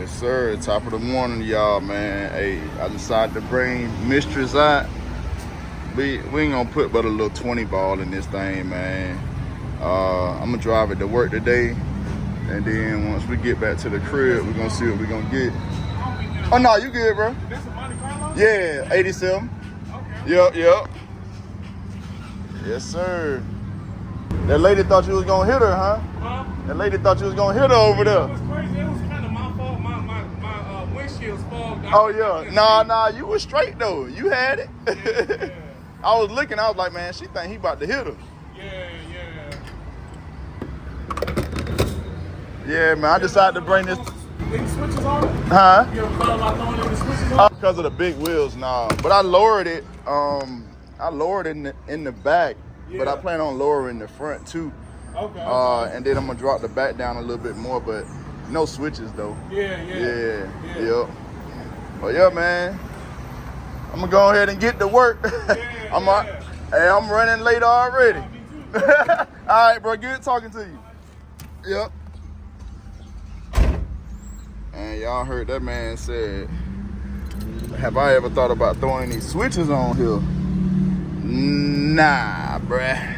Yes, sir. Top of the morning, y'all, man. Hey, I decided to bring Mistress out. We ain't gonna put but a little 20 ball in this thing, man. I'm gonna drive it to work today, and then once we get back to the crib, we're gonna see what we're gonna get. Oh no, you good, bro? That's a Monte Carlo? Yeah, 87. Okay. Yep. Yes, sir. That lady thought you was gonna hit her, huh? Huh? That lady thought you was gonna hit her over there. It was crazy. It was kind of my fault. My windshield's fogged. Oh yeah, nah, you was straight though. You had it. Yeah. I was looking. I was like, man, she think he about to hit her. Yeah. Yeah, man. I decided to bring this. Any switches on it? Huh? You ever thought about throwing any switches on it? Because of the big wheels, nah. But I lowered it. I lowered it in the back, but I plan on lowering the front too. Okay. And then I'm gonna drop the back down a little bit more, but no switches though. Yeah. Yep. Well, yeah, man. I'm gonna go ahead and get to work. Hey, I'm running late already. Me too. All right, bro. Good talking to you. Yep. And y'all heard that man said, have I ever thought about throwing any switches on here? Nah, bruh.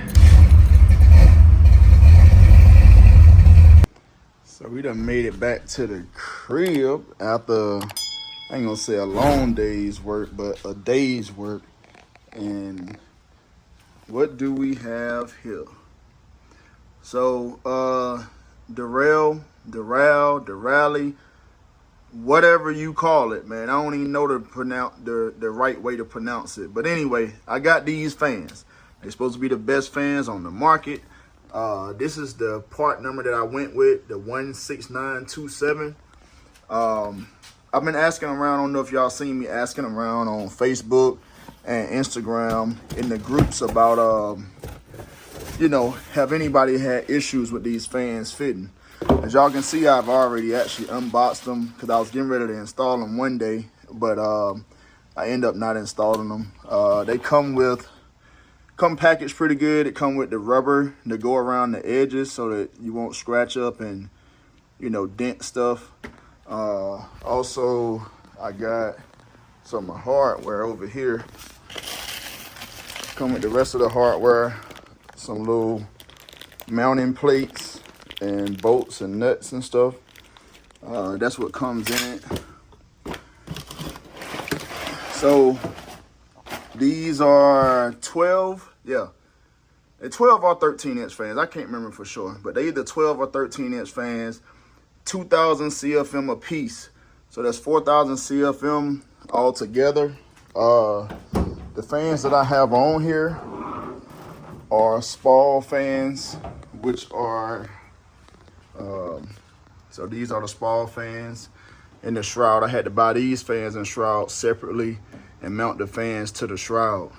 So we done made it back to the crib after, I ain't gonna say a long day's work, but a day's work. And what do we have here? So, DERALE, whatever you call it, man. I don't even know the right way to pronounce it. But anyway, I got these fans. They're supposed to be the best fans on the market. This is the part number that I went with, the 16927. I've been asking around. I don't know if y'all seen me asking around on Facebook and Instagram in the groups about, have anybody had issues with these fans fitting? As y'all can see, I've already actually unboxed them because I was getting ready to install them one day, but I end up not installing them. They come packaged pretty good. It come with the rubber to go around the edges so that you won't scratch up and, dent stuff. Also, I got some hardware over here. Come with the rest of the hardware, some little mounting plates and bolts and nuts and stuff. That's what comes in it. So these are 12, they're 12 or 13-inch fans. I can't remember for sure, but they either 12 or 13-inch fans, 2,000 CFM a piece. So that's 4,000 CFM all together. The fans that I have on here are Spall fans, which are, so these are the Spall fans in the shroud. I had to buy these fans and shroud separately and mount the fans to the shroud.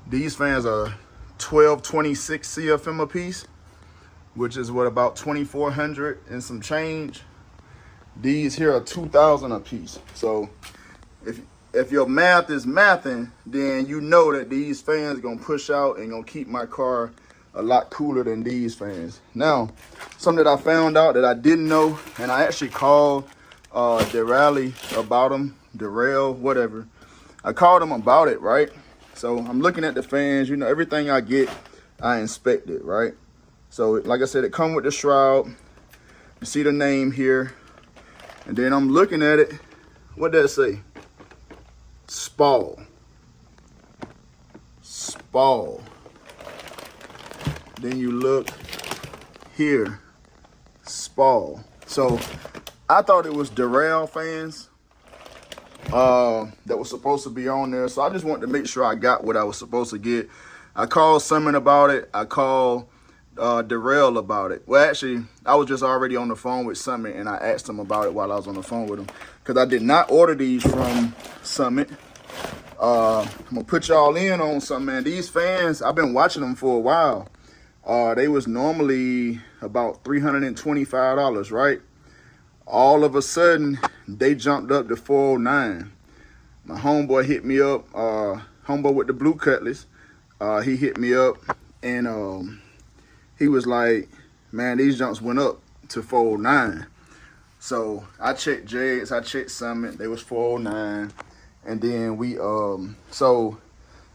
These fans are 1226 CFM a piece, which is what, about 2,400 and some change. These here are 2,000 a piece. So if your math is mathing, then you know that these fans are gonna push out and gonna keep my car a lot cooler than these fans. Now, something that I found out that I didn't know, and I actually called DERALE about them, DERALE, whatever. I called them about it, right? So I'm looking at the fans, everything I get, I inspect it, right? So like I said, it come with the shroud. You see the name here. And then I'm looking at it. What does it say? Spall. Then you look here, Spall. So I thought it was DERALE fans that was supposed to be on there. So I just wanted to make sure I got what I was supposed to get. I called Summon about it. I called DERALE about it. Well, actually, I was just already on the phone with Summit, and I asked him about it while I was on the phone with him, because I did not order these from Summit. I'm gonna put y'all in on something, man. These fans, I've been watching them for a while. They was normally about $325, right? All of a sudden, they jumped up to $409. My homeboy hit me up, homeboy with the blue Cutlass. He hit me up, and he was like, man, these jumps went up to $409. So I checked Jed's, I checked Summit, they was 409. And then we so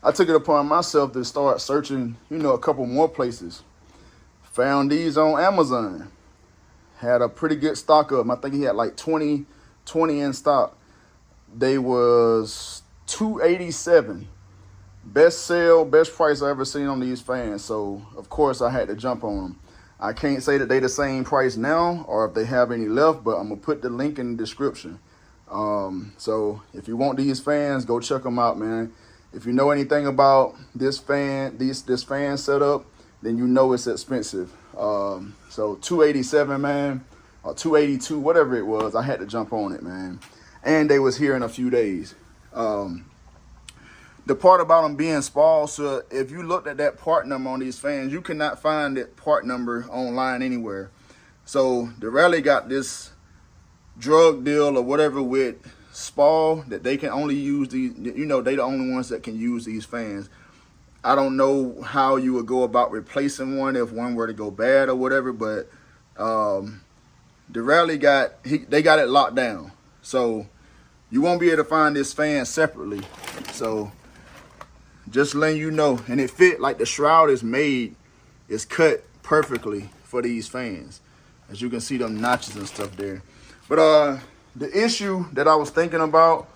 I took it upon myself to start searching, you know, a couple more places. Found these on Amazon. Had a pretty good stock up. I think he had like 20 in stock. They was $287. Best sale, best price I ever seen on these fans. So of course I had to jump on them. I can't say that they the same price now or if they have any left, but I'm gonna put the link in the description. So if you want these fans, go check them out, man. If you know anything about this fan, this fan setup, then you know it's expensive. So $287, man, or $282, whatever it was. I had to jump on it, man. And they was here in a few days. The part about them being small, so if you looked at that part number on these fans, you cannot find that part number online anywhere. So DERALE got this drug deal or whatever with Spall that they can only use these, you know, they the only ones that can use these fans. I don't know how you would go about replacing one if one were to go bad or whatever, but DERALE they got it locked down. So you won't be able to find this fan separately. So just letting you know, and it fit like the shroud is made, it's cut perfectly for these fans. As you can see them notches and stuff there. But the issue that I was thinking about,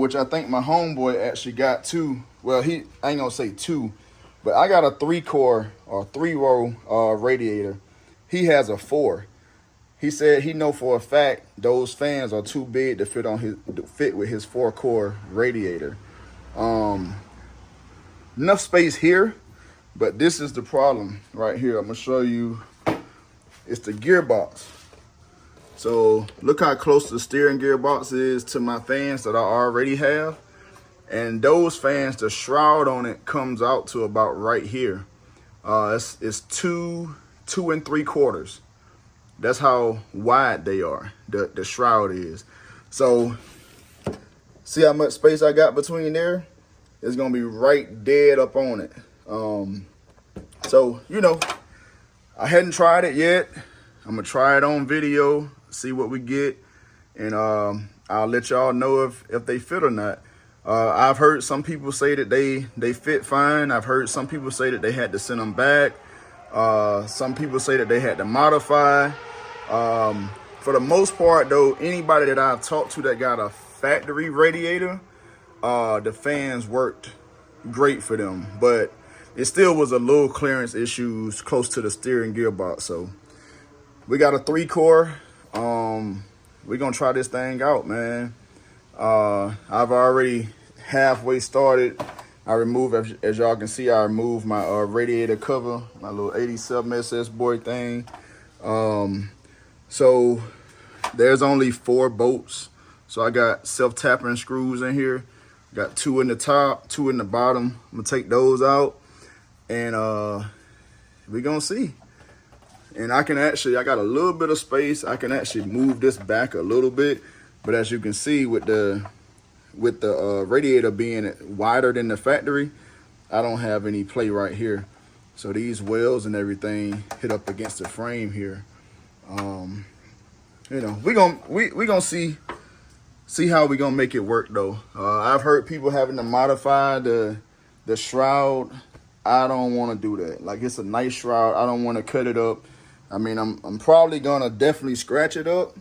which I think my homeboy actually got too, well, I ain't gonna say two, but I got a 3-core or 3-row radiator. He has a 4. He said he know for a fact those fans are too big to fit with his 4-core radiator. Enough space here, but this is the problem right here. I'm gonna show you. It's the gearbox. So look how close the steering gearbox is to my fans that I already have. And those fans, the shroud on it comes out to about right here. It's 2 3/4. That's how wide they are, the shroud is. So see how much space I got between there? It's gonna be right dead up on it. So, you know, I hadn't tried it yet. I'm gonna try it on video, see what we get, and I'll let y'all know if they fit or not. I've heard some people say that they fit fine. I've heard some people say that they had to send them back. Some people say that they had to modify. For the most part though, anybody that I've talked to that got a factory radiator, the fans worked great for them, but it still was a little clearance issues close to the steering gearbox. So we got a 3-core. We're gonna try this thing out, man. I've already halfway started. I removed, as y'all can see, I removed my radiator cover, my little 87 SS boy thing. So there's only 4 bolts. So I got self-tapping screws in here. Got 2 in the top, 2 in the bottom. I'm gonna take those out, and we're gonna see. And I got a little bit of space. I can actually move this back a little bit, but as you can see, with the radiator being wider than the factory, I don't have any play right here. So these welds and everything hit up against the frame here. You know, we gonna see how we gonna make it work though. I've heard people having to modify the shroud. I don't want to do that. Like, it's a nice shroud. I don't want to cut it up. I mean, I'm probably gonna definitely scratch it up,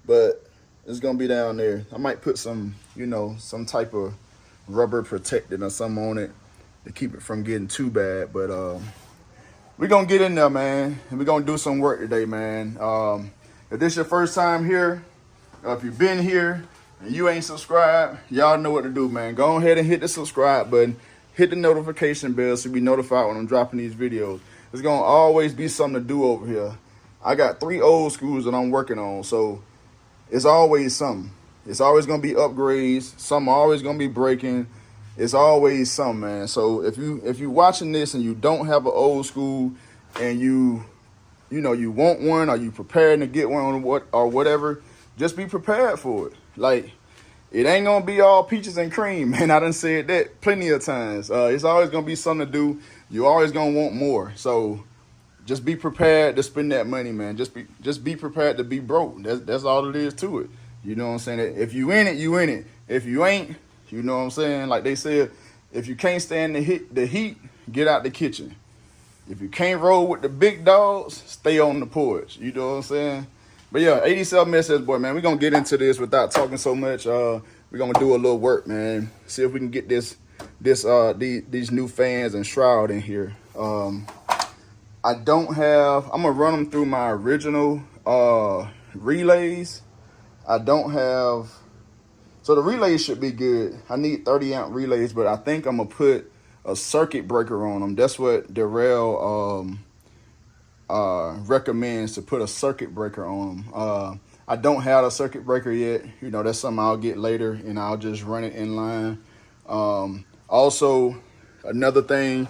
but it's gonna be down there. I might put some, you know, some type of rubber protectant or something on it to keep it from getting too bad. But we're gonna get in there, man, and we're gonna do some work today, man. If this is your first time here, or if you've been here and you ain't subscribed, y'all know what to do, man. Go ahead and hit the subscribe button, hit the notification bell so you be notified when I'm dropping these videos. There's gonna always be something to do over here. I got 3 old schools that I'm working on, so it's always something. It's always gonna be upgrades. Something always gonna be breaking. It's always something, man. So if you watching this and you don't have an old school and you know you want one, or you preparing to get one or whatever, just be prepared for it. Like, it ain't gonna be all peaches and cream, man. I done said that plenty of times. It's always gonna be something to do. You always gonna want more. So just be prepared to spend that money, man. Just be prepared to be broke. That's all it is to it. You know what I'm saying? If you in it, you in it. If you ain't, you know what I'm saying? Like they said, if you can't stand the heat, get out the kitchen. If you can't roll with the big dogs, stay on the porch. You know what I'm saying? But yeah, 87 SS boy, man. We're gonna get into this without talking so much. We're gonna do a little work, man. See if we can get these new fans and shroud in here. I don't have. I'm gonna run them through my original relays. I don't have. So the relays should be good. I need 30 amp relays, but I think I'm gonna put a circuit breaker on them. That's what DERALE recommends, to put a circuit breaker on them. I don't have a circuit breaker yet. You know, that's something I'll get later, and I'll just run it in line. Also, another thing,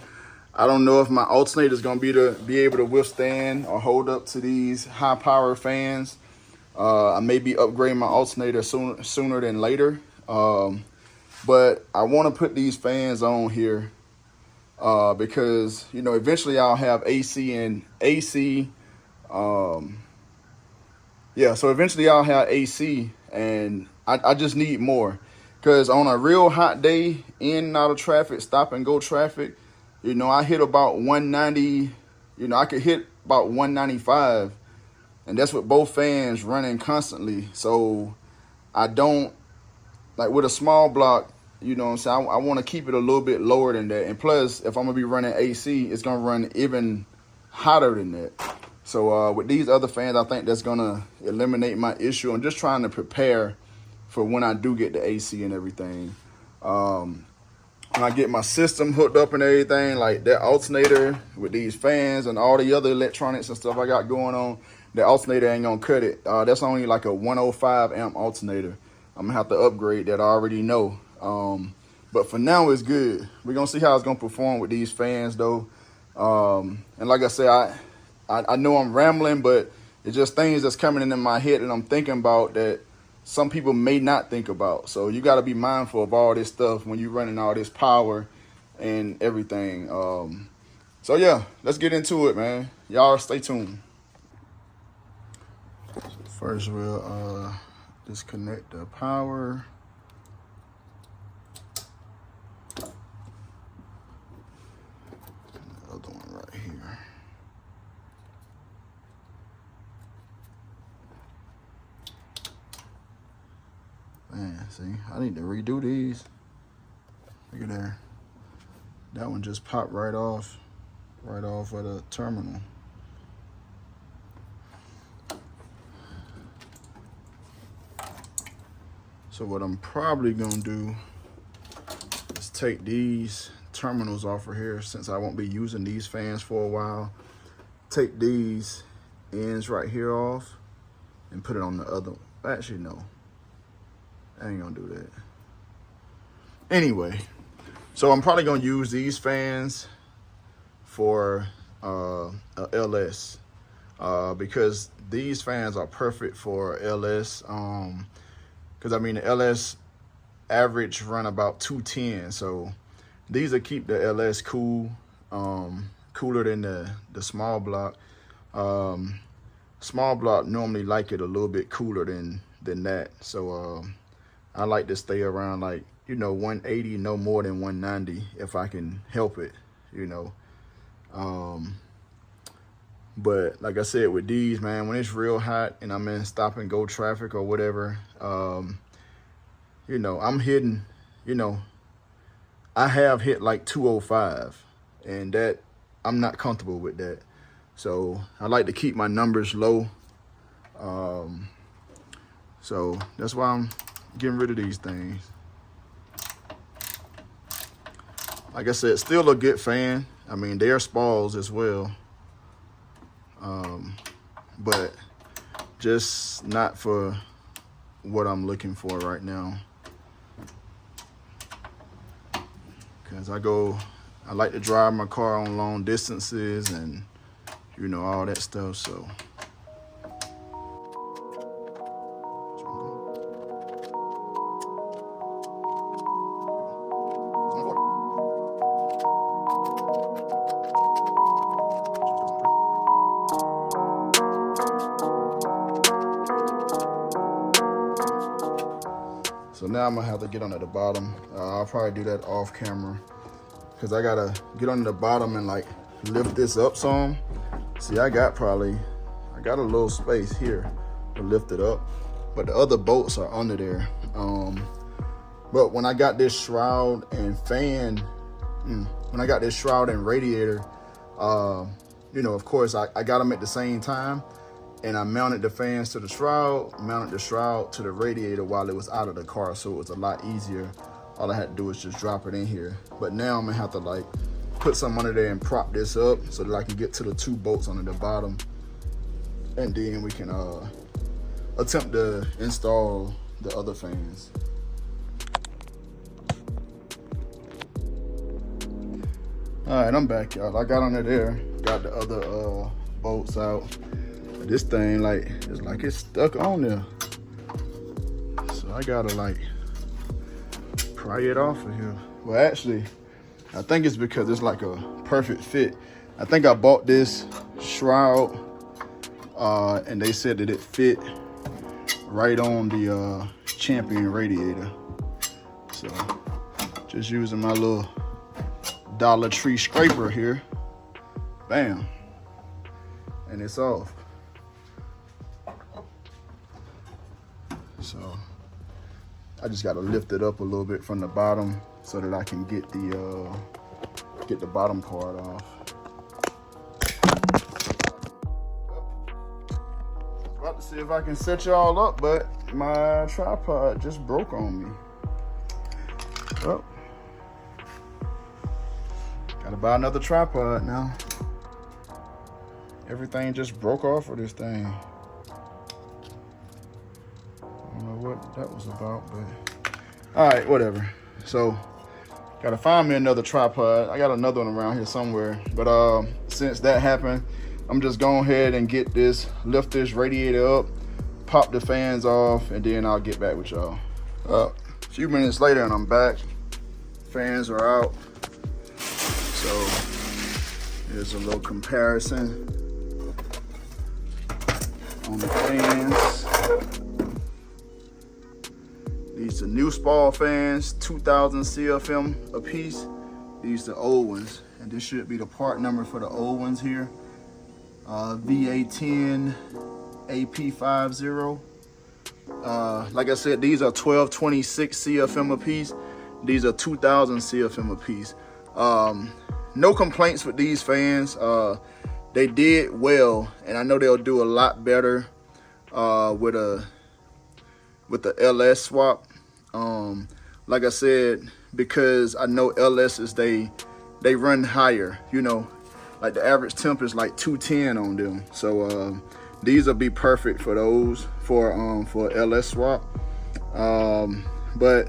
I don't know if my alternator is going to be able to withstand or hold up to these high power fans. I may be upgrading my alternator sooner than later. But I want to put these fans on here because, you know, eventually I'll have AC and AC. Yeah, so eventually I'll have AC, and I just need more. Because on a real hot day, in and out of traffic, stop and go traffic, you know, I hit about 190, you know, I could hit about 195. And that's with both fans running constantly. So I don't, like with a small block, you know what I'm saying, I want to keep it a little bit lower than that. And plus, if I'm going to be running AC, it's going to run even hotter than that. So with these other fans, I think that's going to eliminate my issue. I'm just trying to prepare for when I do get the AC and everything. When I get my system hooked up and everything, like that alternator with these fans and all the other electronics and stuff I got going on, the alternator ain't gonna cut it. That's only like a 105 amp alternator. I'm gonna have to upgrade that, I already know. But for now, it's good. We're gonna see how it's gonna perform with these fans though. And like I said, I know I'm rambling, but it's just things that's coming in my head and I'm thinking about that some people may not think about. So you got to be mindful of all this stuff when you're running all this power and everything. So yeah, let's get into it, man. Y'all stay tuned. So first we'll disconnect the power. And the other one right here. Man, see, I need to redo these. Look at there. That one just popped right off of the terminal. So what I'm probably gonna do is take these terminals off of here, since I won't be using these fans for a while. Take these ends right here off and put it on the other one. Actually, no. I ain't gonna do that. Anyway, so I'm probably gonna use these fans for a LS because these fans are perfect for LS. Because I mean the LS average run about 210, so these will keep the LS cool, cooler than the small block. Small block normally like it a little bit cooler than that. So I like to stay around, like, you know, 180, no more than 190 if I can help it, you know. But like I said, with these, man, when it's real hot and I'm in stop and go traffic or whatever, you know, I'm hitting, you know, I have hit like 205, and that, I'm not comfortable with that. So I like to keep my numbers low. So that's why I'm getting rid of these things. Like I said, still a good fan. I mean, they're spalls as well. But just not for what I'm looking for right now. Because I like to drive my car on long distances and, you know, all that stuff, so. So now I'm gonna have to get under the bottom. I'll probably do that off camera because I gotta get under the bottom and like lift this up some. See, I got a little space here to lift it up, but the other bolts are under there. But when I got this shroud and radiator, you know, of course, I got them at the same time, and I mounted the fans to the shroud, mounted the shroud to the radiator while it was out of the car, so it was a lot easier. All I had to do was just drop it in here. But now I'm gonna have to like put something under there and prop this up so that I can get to the 2 bolts under the bottom, and then we can attempt to install the other fans. All right, I'm back, y'all. I got under there, got the other bolts out. This thing, like, it's like it's stuck on there. So I gotta like pry it off of here. Well, actually, I think it's because it's like a perfect fit. I think I bought this shroud and they said that it fit right on the Champion radiator. So just using my little Dollar Tree scraper here, bam, and it's off. So I just got to lift it up a little bit from the bottom so that I can get the bottom part off. About to see if I can set y'all up, but my tripod just broke on me. Oh. Gotta buy another tripod now. Everything just broke off of this thing. I don't know what that was about, but all right, whatever. So gotta find me another tripod. I got another one around here somewhere, but since that happened, I'm just going ahead and lift this radiator up, pop the fans off, and then I'll get back with y'all. A few minutes later and I'm back. Fans are out. So here's a little comparison on the fans. These are new Spall fans, 2000 CFM a piece. These are the old ones, and this should be the part number for the old ones here. VA10 AP50. Like I said, these are 1226 CFM a piece. These are 2000 CFM a piece. No complaints with these fans. They did well, and I know they'll do a lot better with the LS swap. Like I said, because I know LS's they run higher, you know, like the average temp is like 210 on them. So these will be perfect for those for LS swap. But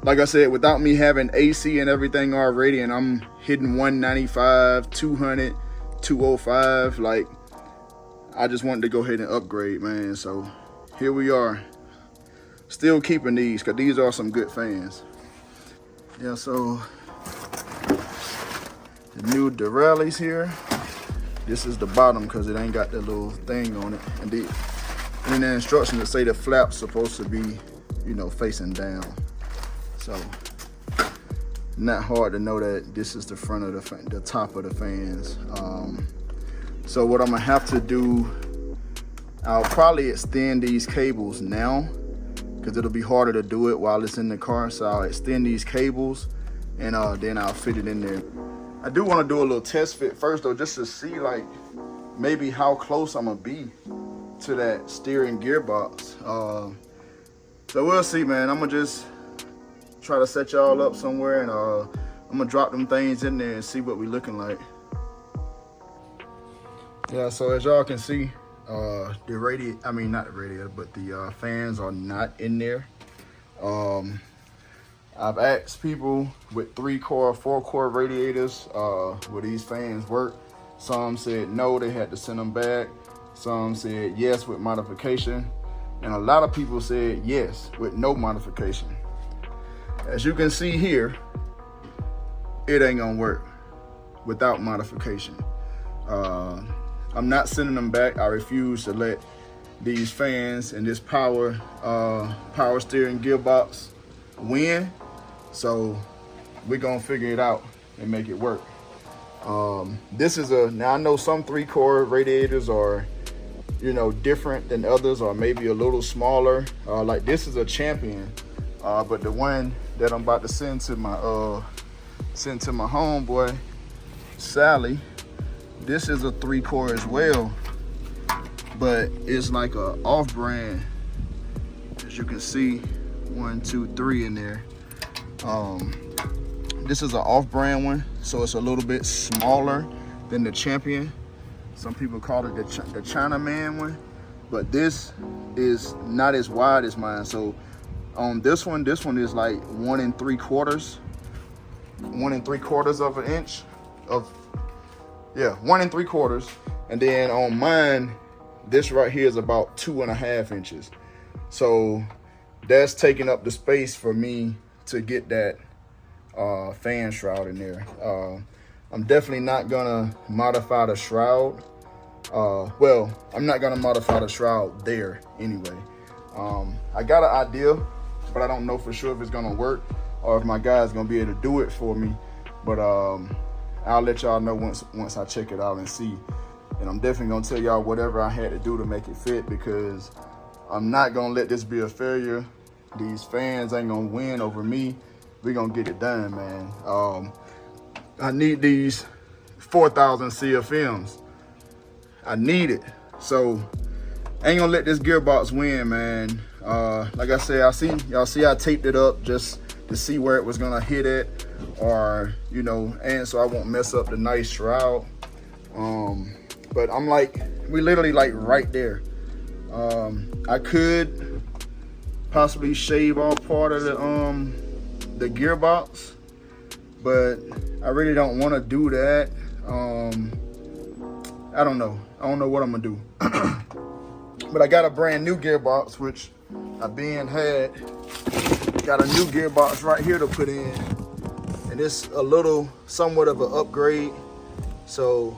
like I said, without me having AC and everything already, and I'm hitting 195, 200, 205, like I just wanted to go ahead and upgrade, man. So here we are, still keeping these because these are some good fans. Yeah, so the new DERALEs here. This is the bottom because it ain't got the little thing on it, and in the instructions it say the flap's supposed to be, you know, facing down. So not hard to know that this is the front of the top of the fans. So what I'm gonna have to do, I'll probably extend these cables now because it'll be harder to do it while it's in the car. So I'll extend these cables and then I'll fit it in there. I do want to do a little test fit first though, just to see like maybe how close I'm gonna be to that steering gearbox. So we'll see, man. I'm gonna just try to set y'all up somewhere, and I'm gonna drop them things in there and see what we looking like. Yeah, so as y'all can see, not the radiator, but the fans are not in there. I've asked people with 3-core, 4-core radiators, will these fans work? Some said no, they had to send them back. Some said yes with modification. And a lot of people said yes with no modification. As you can see here, it ain't gonna work without modification. I'm not sending them back. I refuse to let these fans and this power steering gearbox win. So we're gonna figure it out and make it work. This is now I know some 3-core radiators are, you know, different than others, or maybe a little smaller. Like this is a Champion, but the one that I'm about to send to my homeboy Sally, this is a 3-core as well, but it's like a off-brand. As you can see, 1, 2, 3 in there. This is an off-brand one, so it's a little bit smaller than the Champion. Some people call it the Chinaman one, but this is not as wide as mine. So on this one is like 1 3/4 of an inch of, yeah, 1 3/4. And then on mine, this right here is about 2.5 inches. So that's taking up the space for me to get that fan shroud in there. I'm definitely not gonna modify the shroud. Well, I'm not gonna modify the shroud there anyway. I got an idea, but I don't know for sure if it's gonna work or if my guy's gonna be able to do it for me. But I'll let y'all know once I check it out and see. And I'm definitely gonna tell y'all whatever I had to do to make it fit, because I'm not gonna let this be a failure. These fans ain't gonna win over me. We're gonna get it done, man. I need these 4,000 CFMs. I need it. So I ain't gonna let this gearbox win, man. Like I said, y'all see I taped it up just to see where it was gonna hit at, or, you know, and so I won't mess up the nice shroud. But I'm like, we literally like right there. I could possibly shave off part of the gearbox, but I really don't want to do that. I don't know what I'm gonna do. But I got a brand new gearbox, which I had. Got a new gearbox right here to put in, and it's a little somewhat of an upgrade. So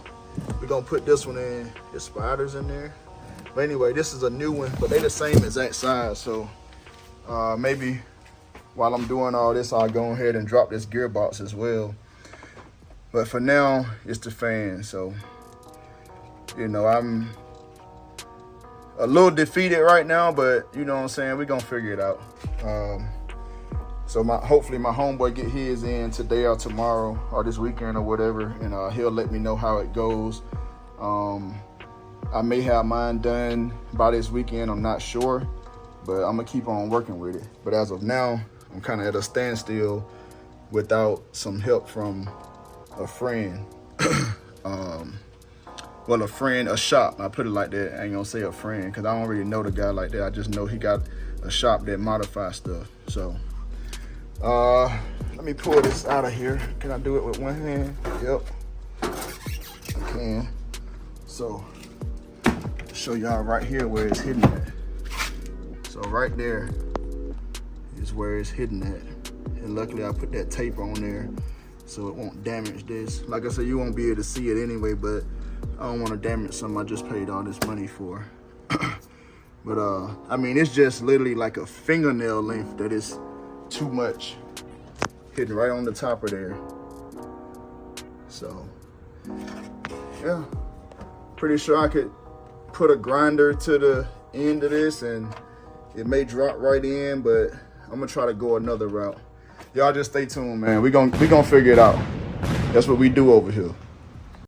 we're gonna put this one in. There's spiders in there, but anyway, this is a new one, but they the same exact size. So maybe while I'm doing all this, I'll go ahead and drop this gearbox as well. But for now, it's the fan. So, you know, I'm a little defeated right now, but you know what I'm saying, we're gonna figure it out. So hopefully my homeboy get his in today or tomorrow or this weekend or whatever, and he'll let me know how it goes. I may have mine done by this weekend, I'm not sure, but I'm gonna keep on working with it. But as of now, I'm kind of at a standstill without some help from a friend. Well, a shop, I put it like that. I ain't gonna say a friend, because I don't really know the guy like that. I just know he got a shop that modifies stuff. So let me pull this out of here. Can I do it with one hand? Yep, I can. So show y'all right here where it's hidden at. So right there is where it's hidden at, and luckily I put that tape on there so it won't damage this. Like I said, you won't be able to see it anyway, but I don't want to damage something I just paid all this money for. But I mean, it's just literally like a fingernail length that is too much, hidden right on the top of there. So yeah, pretty sure I could put a grinder to the end of this and it may drop right in, but I'm gonna try to go another route. Y'all just stay tuned, man. We gonna figure it out. That's what we do over here.